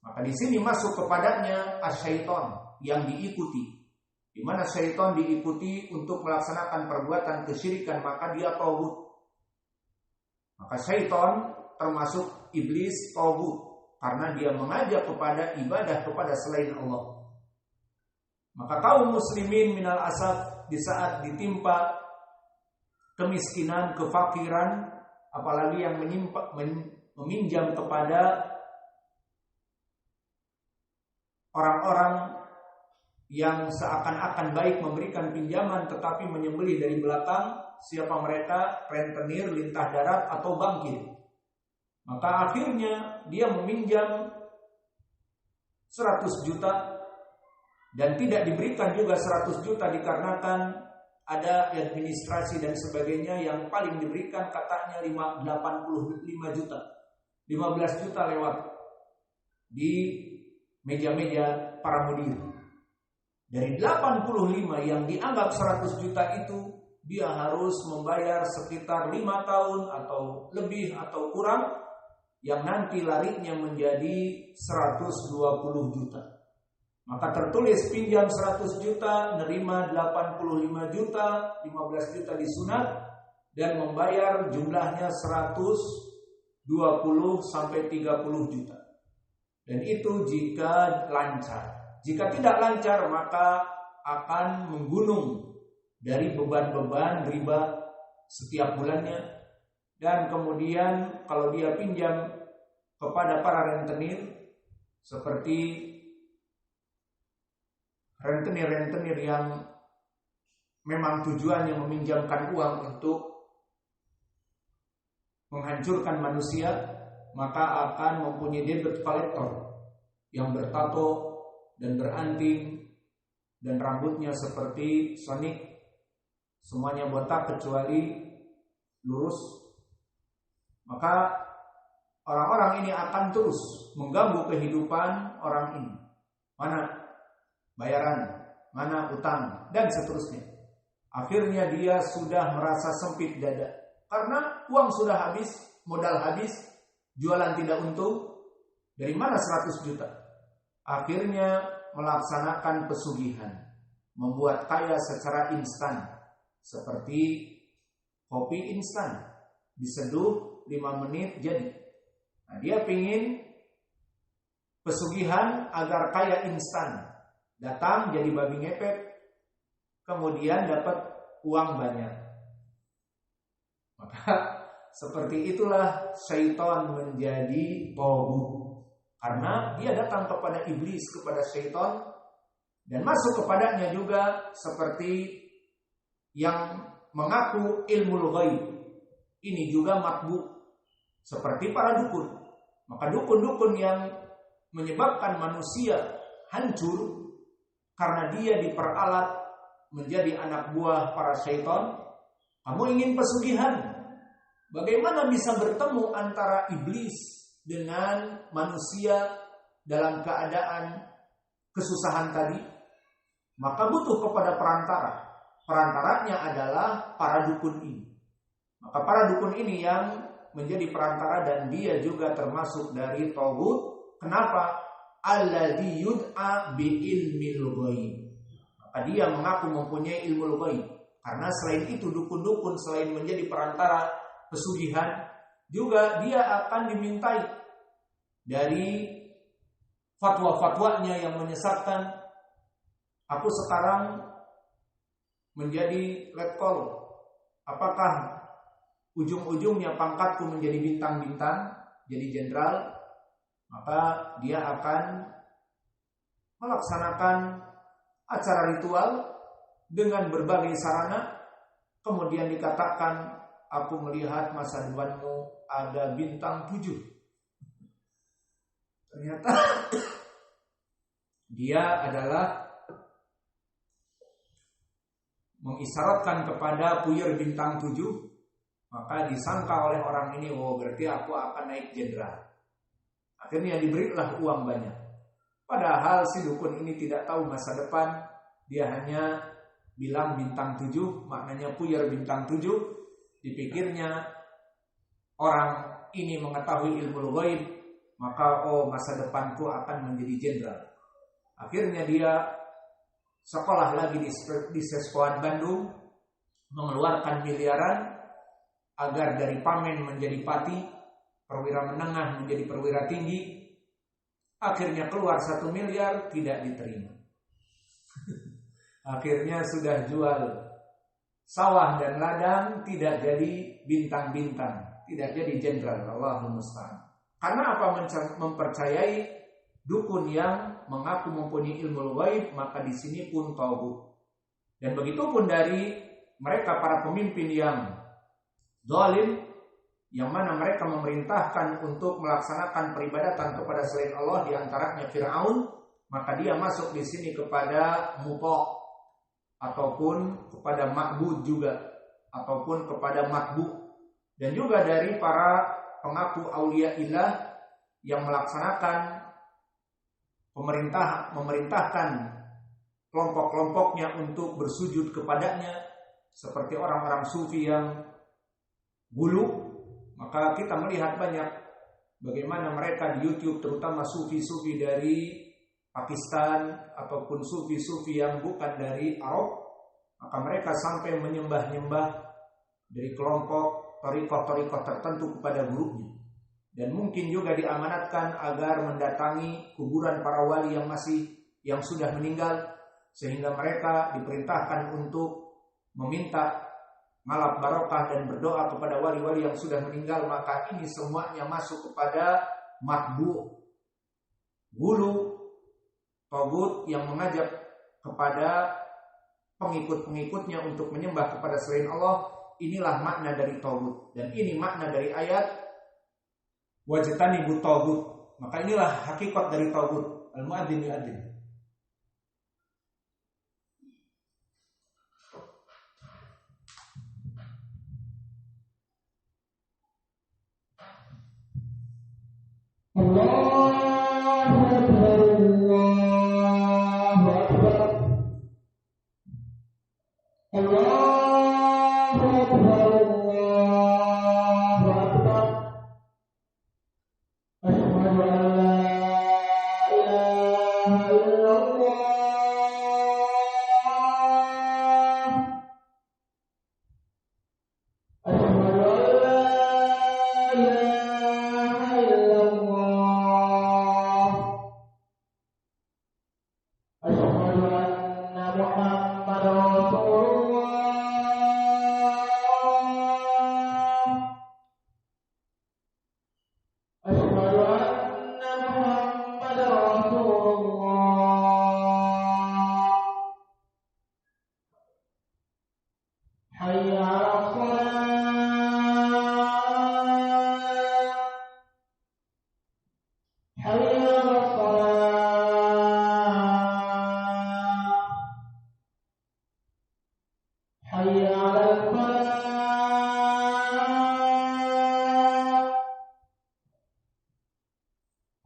Maka di sini masuk kepadanya asyaiton yang diikuti. Di mana syaitan diikuti untuk melaksanakan perbuatan kesyirikan, maka dia taghut. Maka syaitan termasuk iblis taghut karena dia mengajak kepada ibadah kepada selain Allah. Maka kaum muslimin minal asaf di saat ditimpa kemiskinan, kefakiran, apalagi yang meminjam kepada orang-orang yang seakan-akan baik memberikan pinjaman tetapi menyembelih dari belakang, siapa mereka? Rentenir, lintah darat, atau bangkir. Maka akhirnya dia meminjam 100 juta dan tidak diberikan juga 100 juta dikarenakan ada administrasi dan sebagainya. Yang paling diberikan katanya 85 juta, 15 juta lewat di meja-meja para mudir. Dari 85 yang dianggap 100 juta itu, dia harus membayar sekitar 5 tahun atau lebih atau kurang, yang nanti larinya menjadi 120 juta. Maka tertulis pinjam 100 juta, nerima 85 juta, 15 juta disunat, dan membayar jumlahnya 120 sampai 30 juta. Dan itu jika lancar. Jika tidak lancar, maka akan menggunung dari beban-beban riba setiap bulannya. Dan kemudian kalau dia pinjam kepada para rentenir, seperti rentenir-rentenir yang memang tujuannya meminjamkan uang untuk menghancurkan manusia, maka akan mempunyai debit collector yang bertato dan beranting dan rambutnya seperti Sonic, semuanya botak kecuali lurus. Maka orang-orang ini akan terus mengganggu kehidupan orang ini. Mana bayaran, mana utang, dan seterusnya. Akhirnya dia sudah merasa sempit dada karena uang sudah habis, modal habis, jualan tidak untung. Dari mana 100 juta? Akhirnya melaksanakan pesugihan, membuat kaya secara instan, seperti kopi instan, diseduh 5 menit jadi. Nah, dia pingin pesugihan agar kaya instan, datang jadi babi ngepet, kemudian dapat uang banyak. Maka seperti itulah syaitan menjadi taghut. Karena dia datang kepada iblis, kepada syaitan, dan masuk kepadanya juga seperti yang mengaku ilmu ghaib. Ini juga matbu, seperti para dukun. Maka dukun-dukun yang menyebabkan manusia hancur karena dia diperalat menjadi anak buah para syaitan. Kamu ingin pesugihan? Bagaimana bisa bertemu antara iblis dengan manusia dalam keadaan kesusahan tadi? Maka butuh kepada perantara. Perantaranya adalah para dukun ini. Maka para dukun ini yang menjadi perantara, dan dia juga termasuk dari taghut. Kenapa? Alladzi yud'a bi ilmil ghaib. Maka dia mengaku mempunyai ilmu ghaib. Karena selain itu dukun-dukun selain menjadi perantara pesugihan, juga dia akan dimintai dari fatwa-fatwanya yang menyesatkan. Aku sekarang menjadi letkol, apakah ujung-ujungnya pangkatku menjadi bintang-bintang, jadi jenderal? Maka dia akan melaksanakan acara ritual dengan berbagai sarana. Kemudian dikatakan, aku melihat masa depanmu ada bintang 7. Ternyata dia adalah mengisyaratkan kepada puyer bintang 7. Maka disangka oleh orang ini, oh berarti aku akan naik jenderal. Akhirnya diberilah uang banyak. Padahal si dukun ini tidak tahu masa depan. Dia hanya bilang bintang 7, maknanya puyer bintang 7. Dipikirnya orang ini mengetahui ilmu ghaib, maka masa depanku akan menjadi jenderal. Akhirnya dia sekolah lagi di Sekolah Bandung, mengeluarkan miliaran agar dari pamen menjadi pati, perwira menengah menjadi perwira tinggi. Akhirnya keluar 1 miliar, tidak diterima. Akhirnya sudah jual sawah dan ladang, tidak jadi bintang-bintang, tidak jadi jenderal. Allahumma musta'an. Karena apa? Mempercayai dukun yang mengaku mempunyai ilmu ghaib, maka di sini pun taghut. Dan begitu pun dari mereka para pemimpin yang zalim, yang mana mereka memerintahkan untuk melaksanakan peribadatan kepada selain Allah, di antaranya Fir'aun, maka dia masuk di sini kepada muta' ataupun kepada ma'bud juga, ataupun kepada matbu'. Dan juga dari para pengaku aulia ilah yang melaksanakan memerintahkan kelompok-kelompoknya untuk bersujud kepadanya, seperti orang-orang sufi yang gulu. Maka kita melihat banyak bagaimana mereka di YouTube, terutama sufi-sufi dari Pakistan ataupun sufi-sufi yang bukan dari Arab, maka mereka sampai menyembah-nyembah dari kelompok thariqah-thariqah tertentu kepada gurunya. Dan mungkin juga diamanatkan agar mendatangi kuburan para wali yang sudah meninggal, sehingga mereka diperintahkan untuk meminta malap barokah dan berdoa kepada wali-wali yang sudah meninggal. Maka ini semuanya masuk kepada matbu', gulu, taghut yang mengajak kepada pengikut-pengikutnya untuk menyembah kepada selain Allah. Inilah makna dari taghut, dan ini makna dari ayat wajtanibut taghut. Maka inilah hakikat dari taghut. Al-muadzin yu'adzin. Allahu Akbar, Allahu Akbar, Allahu Akbar, Allahu Akbar. Asyhadu an la ilaha illallah. Asyhadu an la ilaha illallah. Asyhadu anna Muhammadar Rasulullah. Asyhadu anna Muhammadar Rasulullah. Hayya 'alas shalah. Hayya 'alas shalah. Hayya 'alal falah.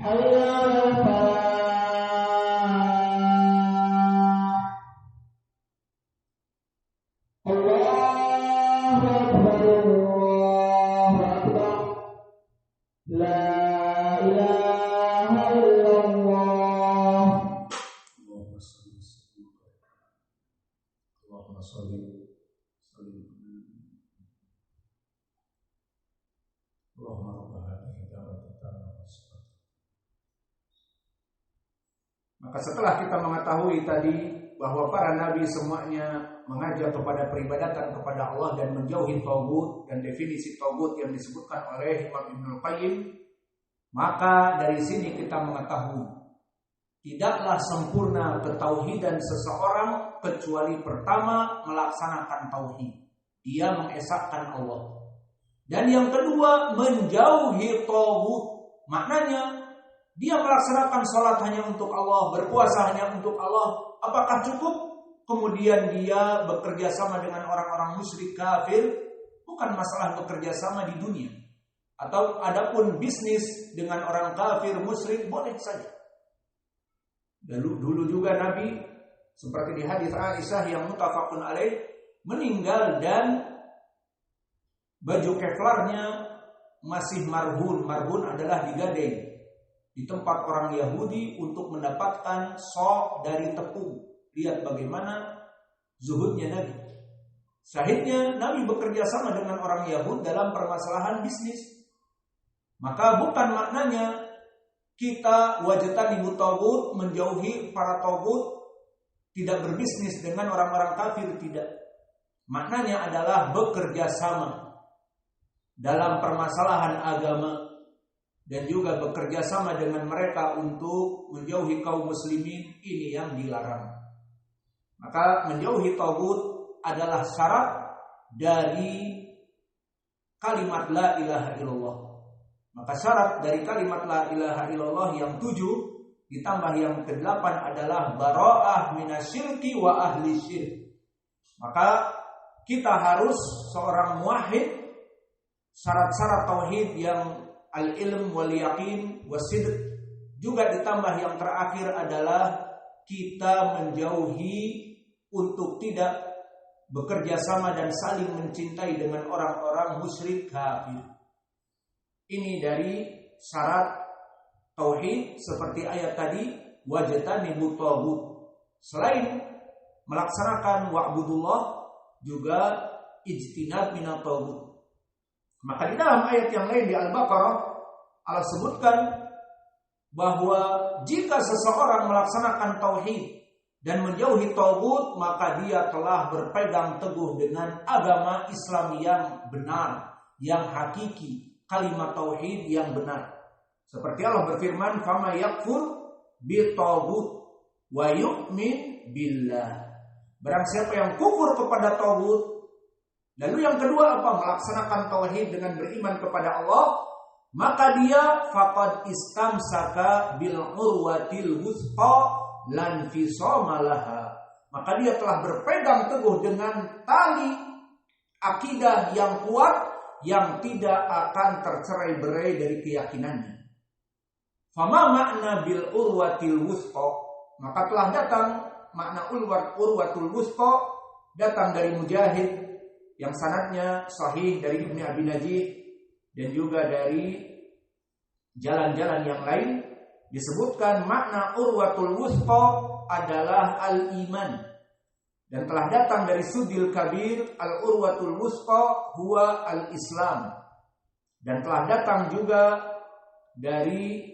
Hayya 'alal falah. Allahu Akbar, Allahu Akbar. La ilaha illallah. Allahumma shalli Allahumma rabb hadhihi da'wati tammah. Maka setelah kita mengetahui tadi bahwa para nabi semuanya mengajak kepada peribadatan kepada Allah dan menjauhi taghut, dan definisi taghut yang disebutkan oleh Imam Ibnul Qayyim, maka dari sini kita mengetahui tidaklah sempurna ketauhidan seseorang kecuali pertama melaksanakan tauhid, dia mengesahkan Allah. Dan yang kedua menjauhi taghut, maknanya dia melaksanakan sholat hanya untuk Allah, berpuasa hanya untuk Allah. Apakah cukup? Kemudian dia bekerja sama dengan orang-orang musyrik kafir, bukan masalah bekerja sama di dunia. Atau adapun bisnis dengan orang kafir musyrik boleh saja. Dulu juga Nabi seperti di hadis Aisyah yang muttafaqun alaih, meninggal dan baju kevlarnya masih marhun. Marhun adalah digadai. di tempat orang Yahudi untuk mendapatkan sok dari tepung. Lihat bagaimana zuhudnya Nabi. Syahidnya Nabi bekerja sama dengan orang Yahudi dalam permasalahan bisnis. Maka bukan maknanya kita wajtanibu taghut, menjauhi para taghut, tidak berbisnis dengan orang-orang kafir, tidak. Maknanya adalah bekerja sama dalam permasalahan agama dan juga bekerja sama dengan mereka untuk menjauhi kaum muslimin. Ini yang dilarang. Maka menjauhi taghut adalah syarat dari kalimat la ilaha illallah. Maka syarat dari kalimat la ilaha illallah yang 7 ditambah yang ke-8 adalah bara'ah minasyirki wa ahli syirk. Maka kita harus seorang muwahhid, syarat-syarat tauhid yang al-ilm wal yaqin wasidq, juga ditambah yang terakhir adalah kita menjauhi untuk tidak bekerja sama dan saling mencintai dengan orang-orang musyrik kafir. Ini dari syarat tauhid seperti ayat tadi, wajtanibu taghut. Selain melaksanakan wa'budullah, juga ijtinab minat taghut. Maka di dalam ayat yang lain di Al-Baqarah Allah sebutkan bahwa jika seseorang melaksanakan tauhid dan menjauhi taghut, maka dia telah berpegang teguh dengan agama Islam yang benar, yang hakiki, kalimat tauhid yang benar. Seperti Allah berfirman, "Fama yakfur bitaghut wa yu'min billah." Barang siapa yang kufur kepada taghut, lalu yang kedua apa? Melaksanakan tauhid dengan beriman kepada Allah, maka dia faqad istamsaka bil urwatil wuthqa lan fisama laha. Maka dia telah berpegang teguh dengan tali akidah yang kuat yang tidak akan tercerai-berai dari keyakinannya. Fama makna bil urwatil wuthqa, maka telah datang makna urwatul wuthqa datang dari Mujahid yang sanadnya sahih dari Ibnu Abi Najih dan juga dari jalan-jalan yang lain disebutkan makna urwatul wuthqa adalah al-iman. Dan telah datang dari Sudil Kabir al-urwatul wuthqa huwa al-Islam. Dan telah datang juga dari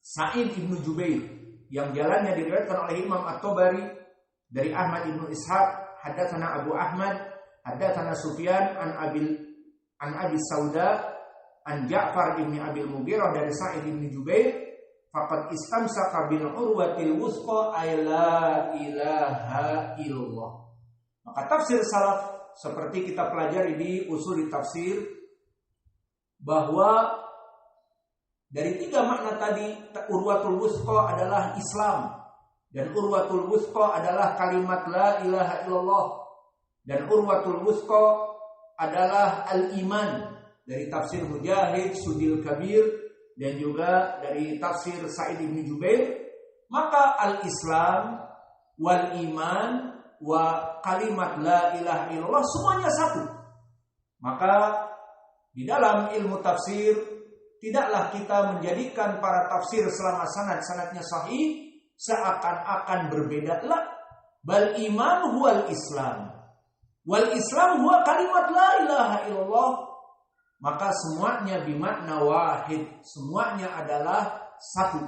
Sa'id ibnu Jubair yang jalannya diriwayatkan oleh Imam At-Tabari dari Ahmad ibnu Ishaq, haddatsana Abu Ahmad, haddatsana Sufyan an Abi Sauda an Ja'far ibn Abil Mughirah dari Sa'id ibnu Jubair, faqad istamsaka bil urwatil wuthqa ay la ilaha illallah. Maka tafsir salaf seperti kita pelajari di usul tafsir bahwa dari 3 makna tadi, urwatul wuthqa adalah Islam, dan urwatul wuthqa adalah kalimat la ilaha illallah, dan urwatul wuthqa adalah al-iman dari tafsir Mujahid, Sudil Kabir, dan juga dari tafsir Sa'id bin Jubair. Maka al-Islam wal iman wa kalimat la ilaha illallah semuanya satu. Maka di dalam ilmu tafsir tidaklah kita menjadikan para tafsir selama sanad-sanadnya sahih seakan-akan berbeda. La, bal iman huwal Islam, wal Islam huwa kalimat la ilaha illallah. Maka semuanya bimakna wahid, semuanya adalah satu.